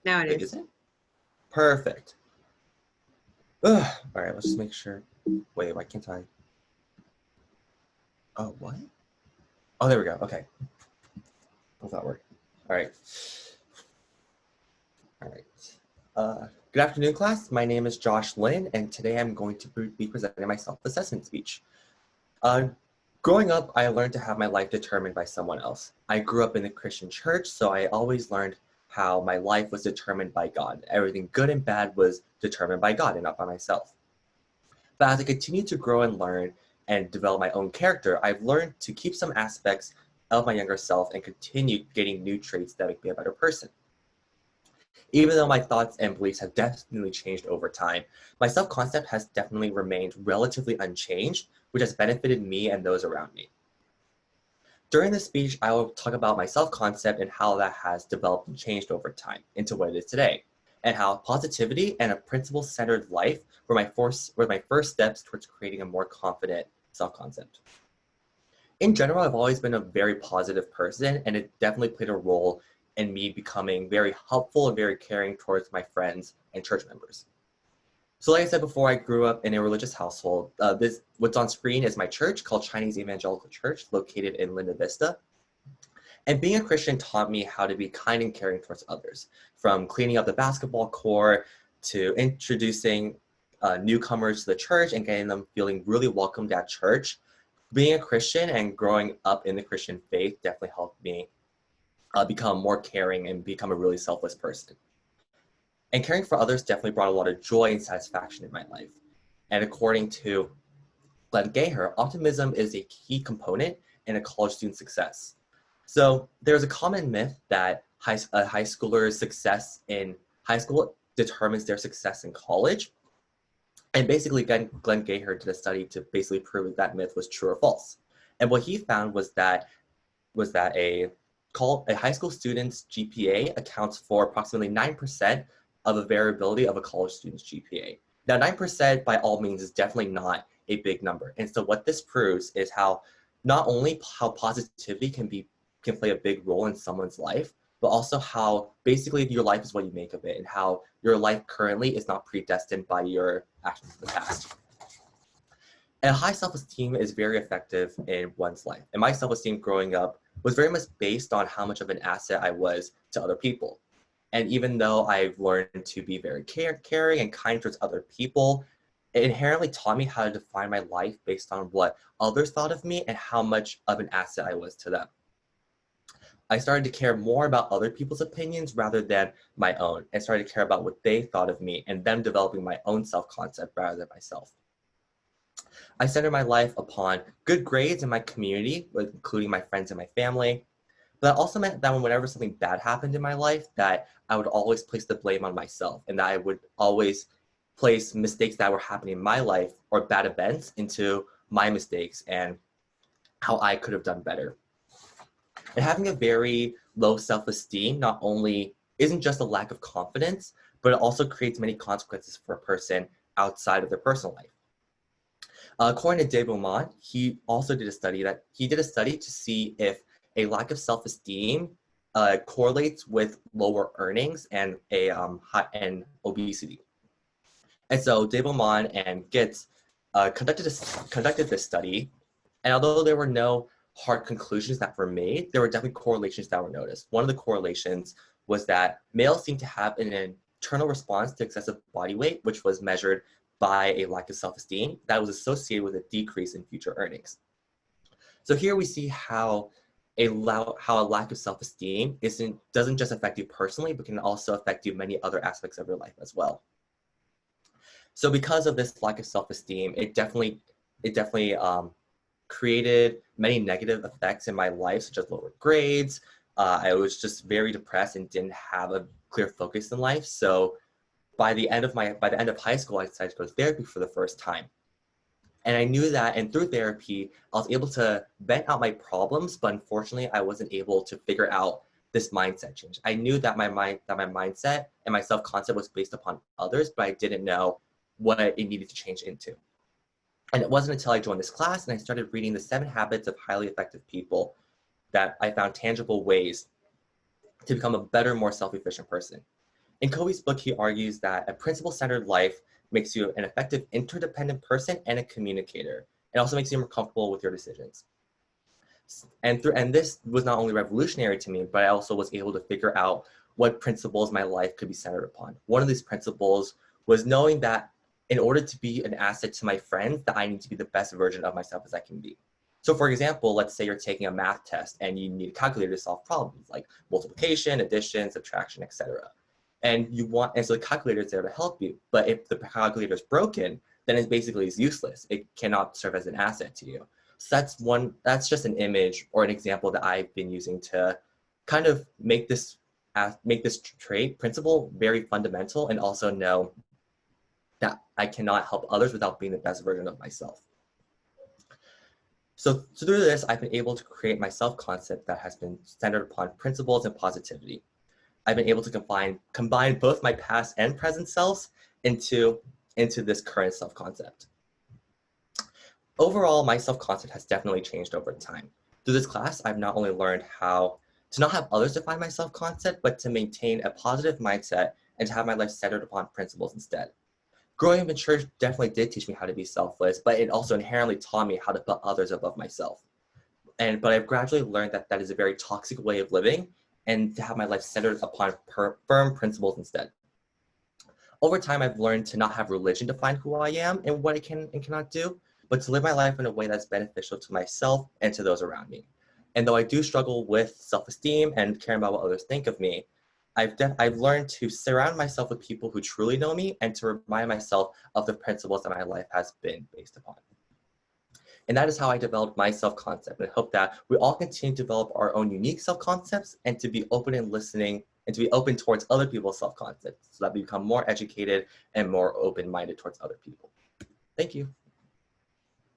Now it Wait, is. is it? Perfect. Ugh. All right, let's just make sure. Wait, why can't I? Oh, what? Oh, there we go. Okay. Hope that worked. All right. All right. Good afternoon, class. My name is Josh Lin, and today I'm going to be presenting my self-assessment speech. Uh, Growing up, I learned to have my life determined by someone else. I grew up in the Christian church, so I always learned how my life was determined by God. Everything good and bad was determined by God and not by myself. But as I continue to grow and learn and develop my own character, I've learned to keep some aspects of my younger self and continue getting new traits that make me a better person. Even though my thoughts and beliefs have definitely changed over time, my self-concept has definitely remained relatively unchanged, which has benefited me and those around me. During this speech, I will talk about my self-concept and how that has developed and changed over time into what it is today, and how positivity and a principle-centered life were my first steps towards creating a more confident self-concept. In general, I've always been a very positive person, and it definitely played a role in me becoming very helpful and very caring towards my friends and church members. So like I said before, I grew up in a religious household. What's on screen is my church called Chinese Evangelical Church, located in Linda Vista. And being a Christian taught me how to be kind and caring towards others, from cleaning up the basketball court to introducing newcomers to the church and getting them feeling really welcomed at church. Being a Christian and growing up in the Christian faith definitely helped me become more caring and become a really selfless person. And caring for others definitely brought a lot of joy and satisfaction in my life. And according to Glenn Gaher, optimism is a key component in a college student's success. So there's a common myth that a high schooler's success in high school determines their success in college. And basically, Glenn Gaher did a study to basically prove that myth was true or false. And what he found was that a high school student's GPA accounts for approximately 9% of the variability of a college student's GPA. Now, 9% by all means is definitely not a big number. And so what this proves is how not only how positivity can play a big role in someone's life, but also how basically your life is what you make of it, and how your life currently is not predestined by your actions in the past. And high self-esteem is very effective in one's life. And my self-esteem growing up was very much based on how much of an asset I was to other people. And even though I've learned to be very caring and kind towards other people, it inherently taught me how to define my life based on what others thought of me and how much of an asset I was to them. I started to care more about other people's opinions rather than my own, and started to care about what they thought of me and them developing my own self-concept rather than myself. I centered my life upon good grades in my community, including my friends and my family. But that also meant that whenever something bad happened in my life, that I would always place the blame on myself, and that I would always place mistakes that were happening in my life or bad events into my mistakes and how I could have done better. And having a very low self-esteem not only isn't just a lack of confidence, but it also creates many consequences for a person outside of their personal life. According to de Beaumont, he did a study to see if a lack of self-esteem correlates with lower earnings and and obesity. And so de Beaumont and Gitz conducted this study, and although there were no hard conclusions that were made, there were definitely correlations that were noticed. One of the correlations was that males seem to have an internal response to excessive body weight, which was measured by a lack of self-esteem that was associated with a decrease in future earnings. So here we see how a lack of self-esteem doesn't just affect you personally, but can also affect you in many other aspects of your life as well. So because of this lack of self-esteem, it definitely created many negative effects in my life, such as lower grades. I was just very depressed and didn't have a clear focus in life. So by the end of high school, I decided to go to therapy for the first time. And I knew that, and through therapy, I was able to vent out my problems, but unfortunately, I wasn't able to figure out this mindset change. I knew that my mindset and my self-concept was based upon others, but I didn't know what it needed to change into. And it wasn't until I joined this class and I started reading the 7 Habits of Highly Effective People that I found tangible ways to become a better, more self-efficient person. In Covey's book, he argues that a principle-centered life makes you an effective interdependent person and a communicator. It also makes you more comfortable with your decisions. And this was not only revolutionary to me, but I also was able to figure out what principles my life could be centered upon. One of these principles was knowing that in order to be an asset to my friends, that I need to be the best version of myself as I can be. So for example, let's say you're taking a math test and you need a calculator to solve problems like multiplication, addition, subtraction, etc. And so the calculator is there to help you. But if the calculator is broken, then it basically is useless. It cannot serve as an asset to you. So that's just an image or an example that I've been using to kind of make this trait principle very fundamental, and also know that I cannot help others without being the best version of myself. So through this, I've been able to create my self-concept that has been centered upon principles and positivity. I've been able to combine both my past and present selves into this current self-concept. Overall, my self-concept has definitely changed over time. Through this class, I've not only learned how to not have others define my self-concept, but to maintain a positive mindset and to have my life centered upon principles instead. Growing up in church definitely did teach me how to be selfless, but it also inherently taught me how to put others above myself. But I've gradually learned that that is a very toxic way of living, and to have my life centered upon firm principles instead. Over time, I've learned to not have religion define who I am and what I can and cannot do, but to live my life in a way that's beneficial to myself and to those around me. And though I do struggle with self-esteem and caring about what others think of me, I've learned to surround myself with people who truly know me and to remind myself of the principles that my life has been based upon. And that is how I developed my self-concept. And I hope that we all continue to develop our own unique self-concepts and to be open and listening and to be open towards other people's self-concepts so that we become more educated and more open-minded towards other people. Thank you.